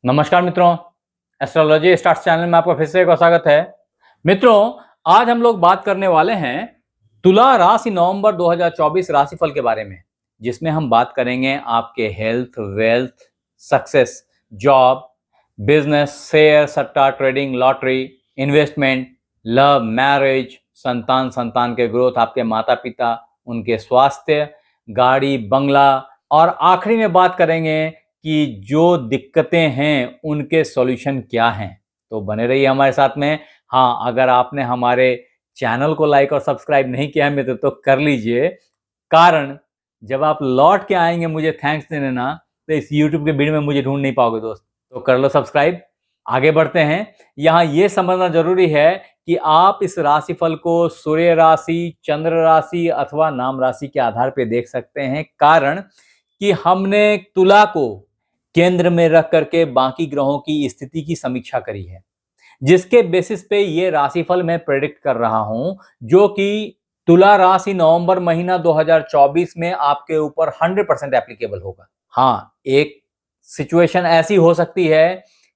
नमस्कार मित्रों, astrology stars channel में आपका फिर से एक बार स्वागत है। मित्रों, आज हम लोग बात करने वाले हैं तुला राशि नवंबर 2024 राशिफल के बारे में, जिसमें हम बात करेंगे आपके health, wealth, success, job, business, share, सट्टा, trading, lottery, investment, love, marriage, संतान के ग्रोथ, आपके माता पिता, उनके स्वास्थ्य, गाड़ी, बंगला और आखिरी में बात करेंगे कि जो दिक्कतें हैं उनके सॉल्यूशन क्या हैं। तो बने रहिए हमारे साथ में। हाँ, अगर आपने हमारे चैनल को लाइक और सब्सक्राइब नहीं किया है मित्र तो कर लीजिए, कारण जब आप लौट के आएंगे मुझे थैंक्स देने ना, तो इस यूट्यूब के वीडियो में मुझे ढूंढ नहीं पाओगे दोस्त। तो कर लो सब्सक्राइब। आगे बढ़ते हैं। यहाँ ये समझना जरूरी है कि आप इस राशिफल को सूर्य राशि, चंद्र राशि अथवा नाम राशि के आधार पर देख सकते हैं, कारण कि हमने तुला को केंद्र में रख करके बाकी ग्रहों की स्थिति की समीक्षा करी है, जिसके बेसिस पे ये राशिफल मैं प्रेडिक्ट कर रहा हूं, जो कि तुला राशि नवंबर महीना 2024 में आपके ऊपर 100% एप्लीकेबल होगा। हाँ, एक सिचुएशन ऐसी हो सकती है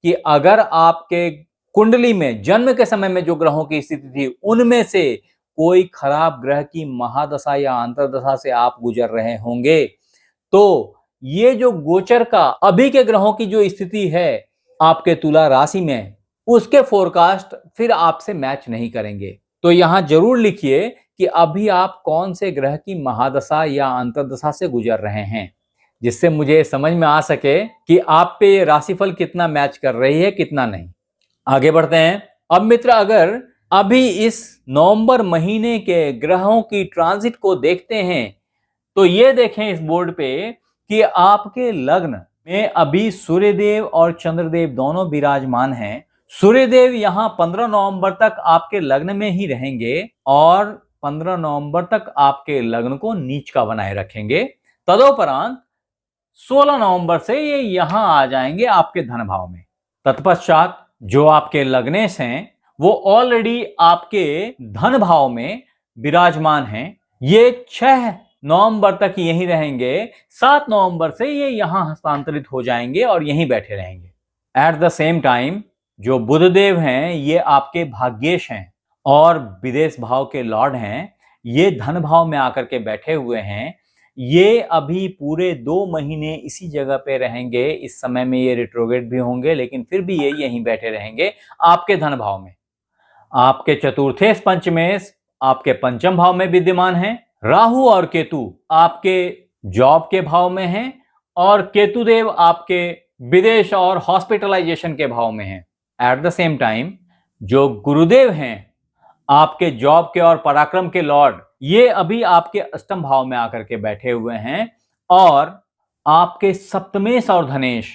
कि अगर आपके कुंडली में जन्म के समय में जो ग्रहों की स्थिति थी उनमें से कोई खराब ग्रह की महादशा या अंतर्दशा से आप गुजर रहे होंगे, तो ये जो गोचर का अभी के ग्रहों की जो स्थिति है आपके तुला राशि में, उसके फोरकास्ट फिर आपसे मैच नहीं करेंगे। तो यहां जरूर लिखिए कि अभी आप कौन से ग्रह की महादशा या अंतर्दशा से गुजर रहे हैं, जिससे मुझे समझ में आ सके कि आप पे ये राशिफल कितना मैच कर रही है, कितना नहीं। आगे बढ़ते हैं। अब मित्र, अगर अभी इस नवंबर महीने के ग्रहों की ट्रांजिट को देखते हैं तो ये देखें इस बोर्ड पे कि आपके लग्न में अभी सूर्यदेव और चंद्रदेव दोनों विराजमान हैं। सूर्यदेव यहाँ 15 नवंबर तक आपके लग्न में ही रहेंगे और 15 नवंबर तक आपके लग्न को नीच का बनाए रखेंगे। तदोपरांत 16 नवंबर से ये यहाँ आ जाएंगे आपके धन भाव में। तत्पश्चात जो आपके लग्नेश हैं वो ऑलरेडी आपके धन भाव में विराजमान हैं। ये 6 नवंबर तक यहीं रहेंगे। 7 नवंबर से ये यहां हस्तांतरित हो जाएंगे और यहीं बैठे रहेंगे। एट द सेम टाइम जो बुधदेव हैं ये आपके भाग्येश हैं और विदेश भाव के लॉर्ड हैं। ये धन भाव में आकर के बैठे हुए हैं। ये अभी पूरे 2 महीने इसी जगह पे रहेंगे। इस समय में ये रिट्रोग्रेड भी होंगे, लेकिन फिर भी ये यहीं बैठे रहेंगे आपके धन भाव में। आपके चतुर्थेश पंचमेश आपके पंचम भाव में विद्यमान हैं। राहु और केतु आपके जॉब के भाव में हैं और केतुदेव आपके विदेश और हॉस्पिटलाइजेशन के भाव में हैं। एट द सेम टाइम जो गुरुदेव हैं आपके जॉब के और पराक्रम के लॉर्ड, ये अभी आपके अष्टम भाव में आकर के बैठे हुए हैं और आपके सप्तमेश और धनेश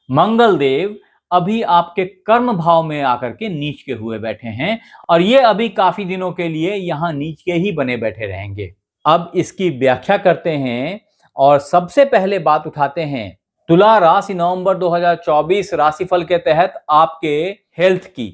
मंगल देव अभी आपके कर्म भाव में आकर के नीच के हुए बैठे हैं और ये अभी काफी दिनों के लिए यहां नीच के ही बने बैठे रहेंगे। अब इसकी व्याख्या करते हैं और सबसे पहले बात उठाते हैं तुला राशि नवंबर 2024 राशिफल के तहत आपके हेल्थ की।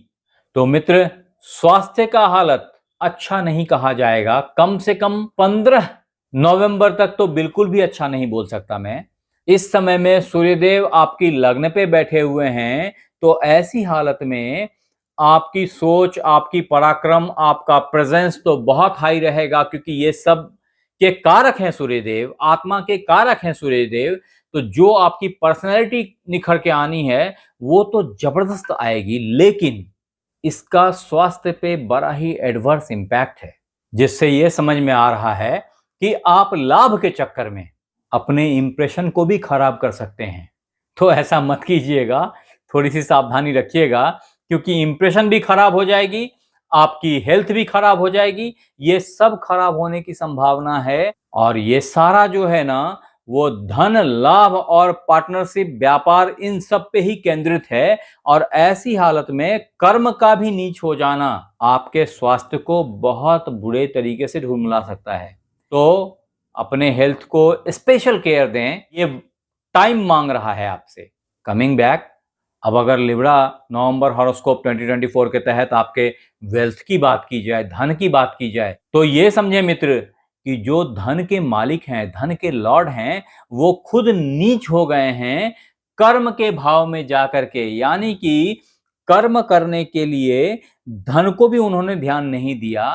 तो मित्र, स्वास्थ्य का हालत अच्छा नहीं कहा जाएगा। कम से कम 15 नवंबर तक तो बिल्कुल भी अच्छा नहीं बोल सकता मैं। इस समय में सूर्यदेव आपकी लग्न पे बैठे हुए हैं, तो ऐसी हालत में आपकी सोच, आपकी पराक्रम, आपका प्रेजेंस तो बहुत हाई रहेगा, क्योंकि ये सब के कारक हैं सूर्यदेव, आत्मा के कारक हैं सूर्यदेव। तो जो आपकी पर्सनैलिटी निखर के आनी है वो तो जबरदस्त आएगी, लेकिन इसका स्वास्थ्य पे बड़ा ही एडवर्स इंपैक्ट है, जिससे ये समझ में आ रहा है कि आप लाभ के चक्कर में अपने इंप्रेशन को भी खराब कर सकते हैं। तो ऐसा मत कीजिएगा, थोड़ी सी सावधानी रखिएगा, क्योंकि इंप्रेशन भी खराब हो जाएगी, आपकी हेल्थ भी खराब हो जाएगी। ये सब खराब होने की संभावना है और ये सारा जो है ना वो धन लाभ और पार्टनरशिप, व्यापार, इन सब पे ही केंद्रित है। और ऐसी हालत में कर्म का भी नीच हो जाना आपके स्वास्थ्य को बहुत बुरे तरीके से ढूंढला सकता है। तो अपने हेल्थ को स्पेशल केयर दें, ये टाइम मांग रहा है आपसे। कमिंग बैक, अब अगर लिब्रा नवंबर हॉरोस्कोप 2024 के तहत आपके वेल्थ की बात की जाए, धन की बात की जाए, तो ये समझे मित्र कि जो धन के मालिक हैं, धन के लॉर्ड हैं, वो खुद नीच हो गए हैं कर्म के भाव में जाकर के, यानी कि कर्म करने के लिए धन को भी उन्होंने ध्यान नहीं दिया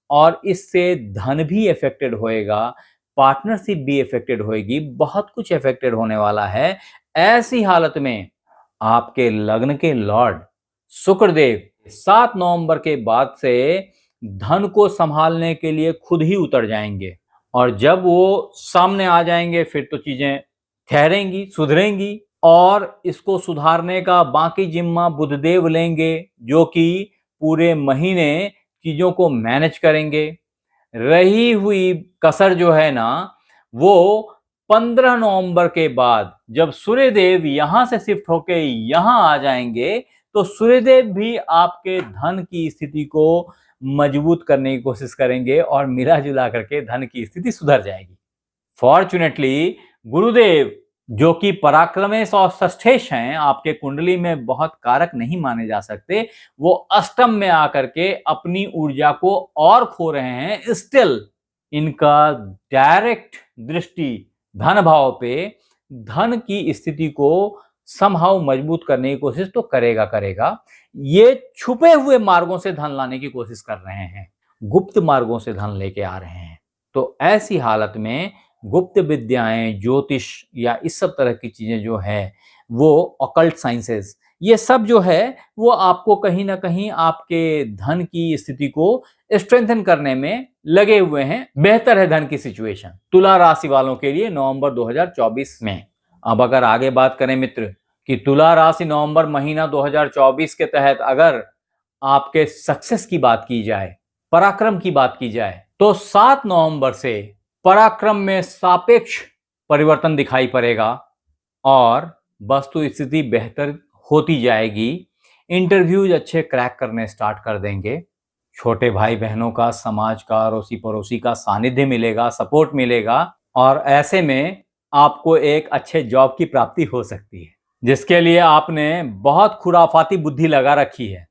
और इससे धन भी अफेक्टेड होएगा, पार्टनरशिप भी अफेक्टेड होएगी, बहुत कुछ अफेक्टेड होने वाला है। ऐसी हालत में आपके लग्न के लॉर्ड शुक्रदेव 7 नवंबर के बाद से धन को संभालने के लिए खुद ही उतर जाएंगे और जब वो सामने आ जाएंगे फिर तो चीजें ठहरेंगी, सुधरेंगी और इसको सुधारने का बाकी जिम्मा बुधदेव लेंगे, जो कि पूरे महीने चीजों को मैनेज करेंगे। रही हुई कसर जो है ना, वो 15 नवंबर के बाद जब सूर्यदेव यहां से शिफ्ट होके यहां आ जाएंगे तो सूर्यदेव भी आपके धन की स्थिति को मजबूत करने की कोशिश करेंगे और मिला जुला करके धन की स्थिति सुधर जाएगी। फॉर्चुनेटली गुरुदेव, जो कि पराक्रमेश और षष्ठेश हैं, आपके कुंडली में बहुत कारक नहीं माने जा सकते, वो अष्टम में आकर के अपनी ऊर्जा को और खो रहे हैं। स्टिल इनका डायरेक्ट दृष्टि धन भाव पे धन की स्थिति को समहाउ मजबूत करने की कोशिश तो करेगा। ये छुपे हुए मार्गों से धन लाने की कोशिश कर रहे हैं, गुप्त मार्गों से धन लेके आ रहे हैं। तो ऐसी हालत में गुप्त विद्याएं, ज्योतिष या इस सब तरह की चीजें जो है, वो ऑकल्ट साइंसेस, ये सब जो है वो आपको कहीं ना कहीं आपके धन की स्थिति को स्ट्रेंथन करने में लगे हुए हैं। बेहतर है धन की सिचुएशन तुला राशि वालों के लिए नवंबर 2024 में। अब अगर आगे बात करें मित्र कि तुला राशि नवंबर महीना 2024 के तहत अगर आपके सक्सेस की बात की जाए, पराक्रम की बात की जाए, तो 7 नवंबर से पराक्रम में सापेक्ष परिवर्तन दिखाई पड़ेगा और वस्तु स्थिति बेहतर होती जाएगी। इंटरव्यूज अच्छे क्रैक करने स्टार्ट कर देंगे। छोटे भाई बहनों का, समाज का, अड़ोसी पड़ोसी का सानिध्य मिलेगा, सपोर्ट मिलेगा और ऐसे में आपको एक अच्छे जॉब की प्राप्ति हो सकती है, जिसके लिए आपने बहुत खुराफाती बुद्धि लगा रखी है।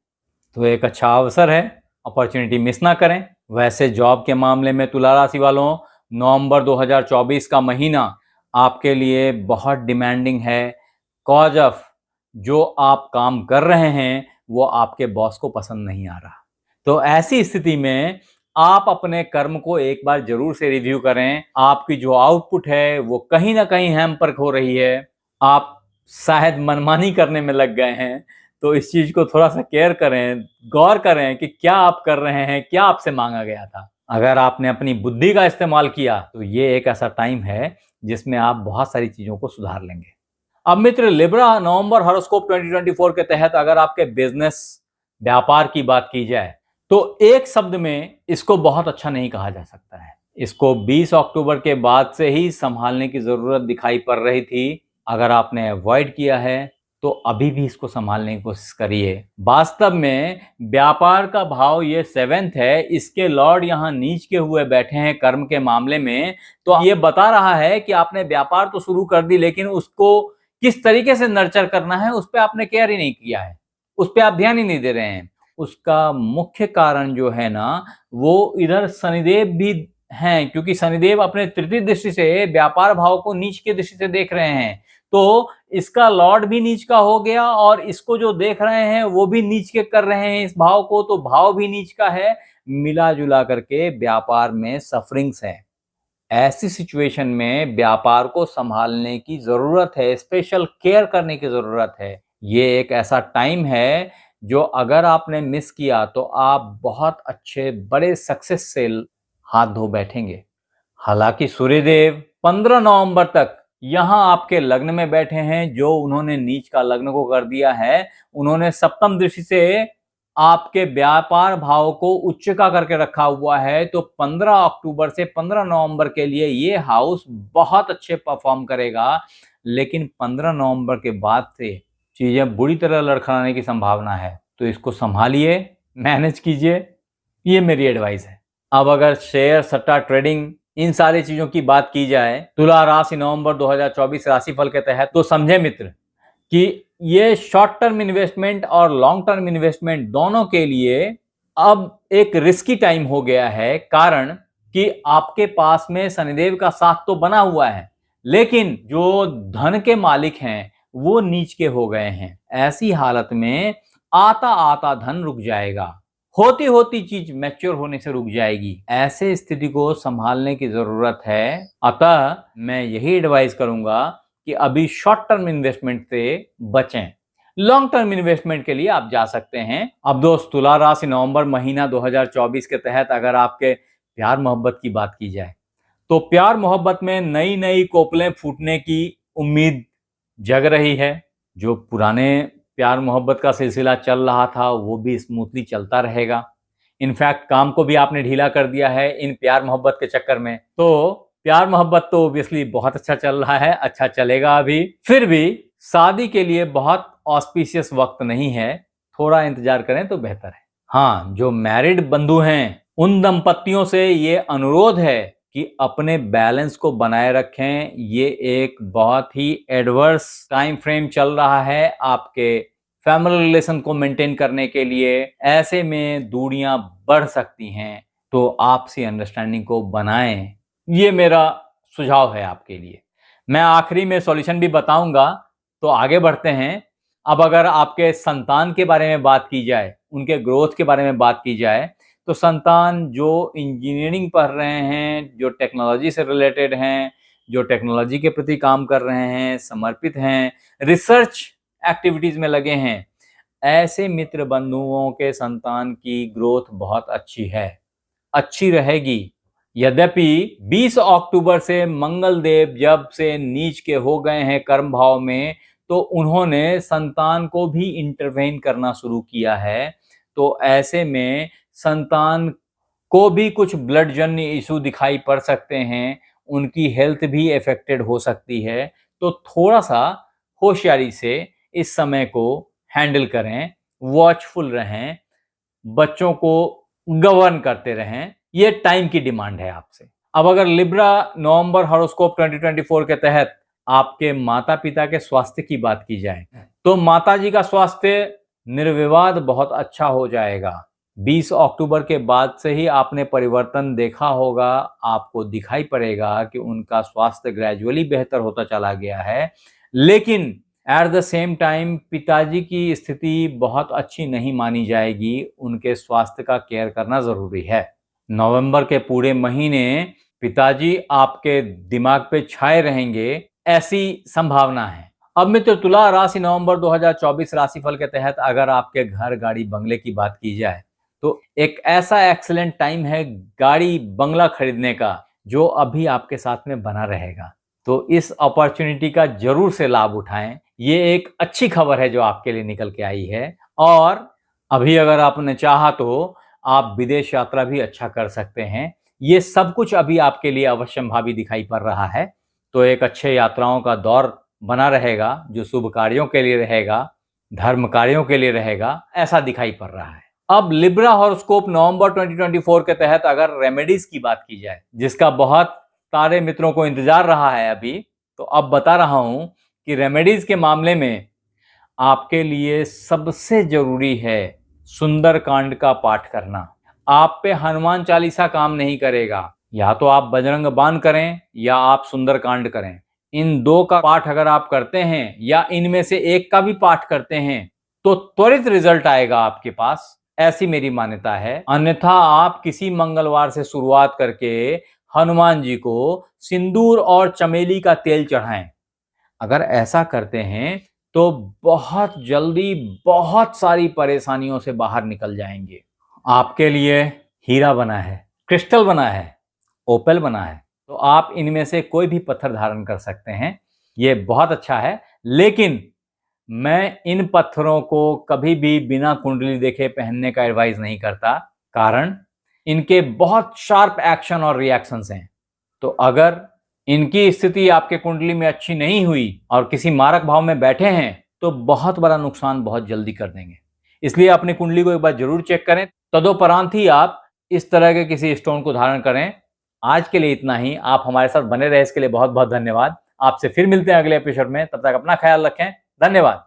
तो एक अच्छा अवसर है, अपॉर्चुनिटी मिस ना करें। वैसे जॉब के मामले में तुला राशि वालों, नवंबर 2024 का महीना आपके लिए बहुत डिमांडिंग है। कॉज ऑफ जो आप काम कर रहे हैं वो आपके बॉस को पसंद नहीं आ रहा। तो ऐसी स्थिति में आप अपने कर्म को एक बार जरूर से रिव्यू करें। आपकी जो आउटपुट है वो कहीं ना कहीं हैम्पर हो रही है, आप शायद मनमानी करने में लग गए हैं। तो इस चीज को थोड़ा सा केयर करें, गौर करें कि क्या आप कर रहे हैं, क्या आपसे मांगा गया था। अगर आपने अपनी बुद्धि का इस्तेमाल किया तो ये एक ऐसा टाइम है जिसमें आप बहुत सारी चीजों को सुधार लेंगे। अब मित्र लिब्रा नवंबर हॉरोस्कोप 2024 के तहत अगर आपके बिजनेस, व्यापार की बात की जाए तो एक शब्द में इसको बहुत अच्छा नहीं कहा जा सकता है। इसको 20 अक्टूबर के बाद से ही संभालने की जरूरत दिखाई पड़ रही थी। अगर आपने अवॉइड किया है तो अभी भी इसको संभालने की कोशिश करिए। वास्तव में व्यापार का भाव ये 7th है, इसके लॉर्ड यहाँ नीच के हुए बैठे हैं कर्म के मामले में। तो ये बता रहा है कि आपने व्यापार तो शुरू कर दी, लेकिन उसको किस तरीके से नर्चर करना है उस पर आपने केयर ही नहीं किया है, उस पर आप ध्यान ही नहीं दे रहे हैं। उसका मुख्य कारण जो है ना, वो इधर शनिदेव भी हैं, क्योंकि शनिदेव अपने तृतीय दृष्टि से व्यापार भाव को नीच की दृष्टि से देख रहे हैं। तो इसका लॉर्ड भी नीच का हो गया और इसको जो देख रहे हैं वो भी नीच के कर रहे हैं इस भाव को, तो भाव भी नीच का है। मिला जुला करके व्यापार में सफरिंग्स है। ऐसी सिचुएशन में व्यापार को संभालने की जरूरत है, स्पेशल केयर करने की जरूरत है। ये एक ऐसा टाइम है जो अगर आपने मिस किया तो आप बहुत अच्छे बड़े सक्सेस से हाथ धो बैठेंगे। हालांकि सूर्यदेव 15 नवंबर तक यहां आपके लग्न में बैठे हैं, जो उन्होंने नीच का लग्न को कर दिया है। उन्होंने सप्तम दृष्टि से आपके व्यापार भाव को उच्च का करके रखा हुआ है। तो 15 अक्टूबर से 15 नवंबर के लिए ये हाउस बहुत अच्छे परफॉर्म करेगा, लेकिन 15 नवंबर के बाद से चीजें बुरी तरह लड़खड़ाने की संभावना है। तो इसको संभालिए, मैनेज कीजिए, ये मेरी एडवाइस है। अब अगर शेयर, सट्टा, ट्रेडिंग, इन सारी चीजों की बात की जाए तुला राशि नवंबर 2024 राशिफल के तहत, तो समझे मित्र कि ये शॉर्ट टर्म इन्वेस्टमेंट और लॉन्ग टर्म इन्वेस्टमेंट दोनों के लिए अब एक रिस्की टाइम हो गया है। कारण कि आपके पास में शनिदेव का साथ तो बना हुआ है, लेकिन जो धन के मालिक हैं वो नीच के हो गए हैं। ऐसी हालत में आता आता धन रुक जाएगा, होती होती चीज मैच्योर होने से रुक जाएगी। ऐसे स्थिति को संभालने की जरूरत है। अतः मैं यही एडवाइस करूंगा कि अभी शॉर्ट टर्म इन्वेस्टमेंट से बचें, लॉन्ग टर्म इन्वेस्टमेंट के लिए आप जा सकते हैं। अब दोस्त, तुला राशि नवंबर महीना 2024 के तहत अगर आपके प्यार मोहब्बत की बात की जाए तो प्यार मोहब्बत में नई नई कोपलें फूटने की उम्मीद जग रही है। जो पुराने प्यार मोहब्बत का सिलसिला चल रहा था वो भी स्मूथली चलता रहेगा। इनफैक्ट काम को भी आपने ढीला कर दिया है इन प्यार मोहब्बत के चक्कर में। तो प्यार मोहब्बत तो ऑब्वियसली बहुत अच्छा चल रहा है, अच्छा चलेगा। अभी फिर भी शादी के लिए बहुत ऑस्पिशियस वक्त नहीं है, थोड़ा इंतजार करें तो बेहतर है। हाँ, जो मैरिड बंधु हैं उन दंपतियों से ये अनुरोध है कि अपने बैलेंस को बनाए रखें। ये एक बहुत ही एडवर्स टाइम फ्रेम चल रहा है आपके फैमिली रिलेशन को मेंटेन करने के लिए। ऐसे में दूरियां बढ़ सकती हैं, तो आपसी अंडरस्टैंडिंग को बनाएं। ये मेरा सुझाव है आपके लिए। मैं आखिरी में सॉल्यूशन भी बताऊंगा, तो आगे बढ़ते हैं। अब अगर आपके संतान के बारे में बात की जाए, उनके ग्रोथ के बारे में बात की जाए, तो संतान जो इंजीनियरिंग पढ़ रहे हैं, जो टेक्नोलॉजी से रिलेटेड हैं, जो टेक्नोलॉजी के प्रति काम कर रहे हैं, समर्पित हैं, रिसर्च एक्टिविटीज में लगे हैं, ऐसे मित्र बंधुओं के संतान की ग्रोथ बहुत अच्छी है, अच्छी रहेगी। यद्यपि 20 अक्टूबर से मंगल देव जब से नीच के हो गए हैं कर्म भाव में, तो उन्होंने संतान को भी इंटरवेन करना शुरू किया है। तो ऐसे में संतान को भी कुछ ब्लड जन्य इशू दिखाई पड़ सकते हैं, उनकी हेल्थ भी अफेक्टेड हो सकती है। तो थोड़ा सा होशियारी से इस समय को हैंडल करें, वॉचफुल रहें, बच्चों को गवर्न करते रहें। ये टाइम की डिमांड है आपसे। अब अगर लिब्रा नवंबर हॉरोस्कोप 2024 के तहत आपके माता पिता के स्वास्थ्य की बात की जाए, तो माता जी का स्वास्थ्य निर्विवाद बहुत अच्छा हो जाएगा। 20 अक्टूबर के बाद से ही आपने परिवर्तन देखा होगा, आपको दिखाई पड़ेगा कि उनका स्वास्थ्य ग्रेजुअली बेहतर होता चला गया है। लेकिन एट द सेम टाइम पिताजी की स्थिति बहुत अच्छी नहीं मानी जाएगी, उनके स्वास्थ्य का केयर करना जरूरी है। नवंबर के पूरे महीने पिताजी आपके दिमाग पे छाए रहेंगे, ऐसी संभावना है। अब मित्र, तुला राशि नवंबर 2024 राशिफल के तहत अगर आपके घर, गाड़ी, बंगले की बात की जाए, तो एक ऐसा एक्सीलेंट टाइम है गाड़ी, बंगला खरीदने का, जो अभी आपके साथ में बना रहेगा। तो इस अपॉर्चुनिटी का जरूर से लाभ उठाएं। ये एक अच्छी खबर है जो आपके लिए निकल के आई है। और अभी अगर आपने चाहा तो आप विदेश यात्रा भी अच्छा कर सकते हैं। ये सब कुछ अभी आपके लिए अवश्यंभावी दिखाई पड़ रहा है। तो एक अच्छे यात्राओं का दौर बना रहेगा, जो शुभ कार्यों के लिए रहेगा, धर्म कार्यों के लिए रहेगा, ऐसा दिखाई पड़ रहा है। अब लिब्रा हॉरोस्कोप नवंबर 2024 के तहत अगर रेमेडीज की बात की जाए, जिसका बहुत सारे मित्रों को इंतजार रहा है अभी, तो अब बता रहा हूं कि रेमेडीज के मामले में आपके लिए सबसे जरूरी है सुंदरकांड का पाठ करना। आप पे हनुमान चालीसा काम नहीं करेगा, या तो आप बजरंग बाण करें या आप सुंदरकांड करें। इन दो का पाठ अगर आप करते हैं या इनमें से एक का भी पाठ करते हैं, तो त्वरित रिजल्ट आएगा आपके पास, ऐसी मेरी मान्यता है। अन्यथा आप किसी मंगलवार से शुरुआत करके हनुमान जी को सिंदूर और चमेली का तेल चढ़ाएं। अगर ऐसा करते हैं तो बहुत जल्दी बहुत सारी परेशानियों से बाहर निकल जाएंगे। आपके लिए हीरा बना है, क्रिस्टल बना है, ओपेल बना है, तो आप इनमें से कोई भी पत्थर धारण कर सकते हैं। ये बहुत अच्छा है। लेकिन मैं इन पत्थरों को कभी भी बिना कुंडली देखे पहनने का एडवाइस नहीं करता, कारण इनके बहुत शार्प एक्शन और रिएक्शंस हैं। तो अगर इनकी स्थिति आपके कुंडली में अच्छी नहीं हुई और किसी मारक भाव में बैठे हैं, तो बहुत बड़ा नुकसान बहुत जल्दी कर देंगे। इसलिए अपनी कुंडली को एक बार जरूर चेक करें, तदोपरांत ही आप इस तरह के किसी स्टोन को धारण करें। आज के लिए इतना ही। आप हमारे साथ बने रहे, इसके लिए बहुत बहुत धन्यवाद। आपसे फिर मिलते हैं अगले एपिसोड में। तब तक अपना ख्याल रखें। धन्यवाद।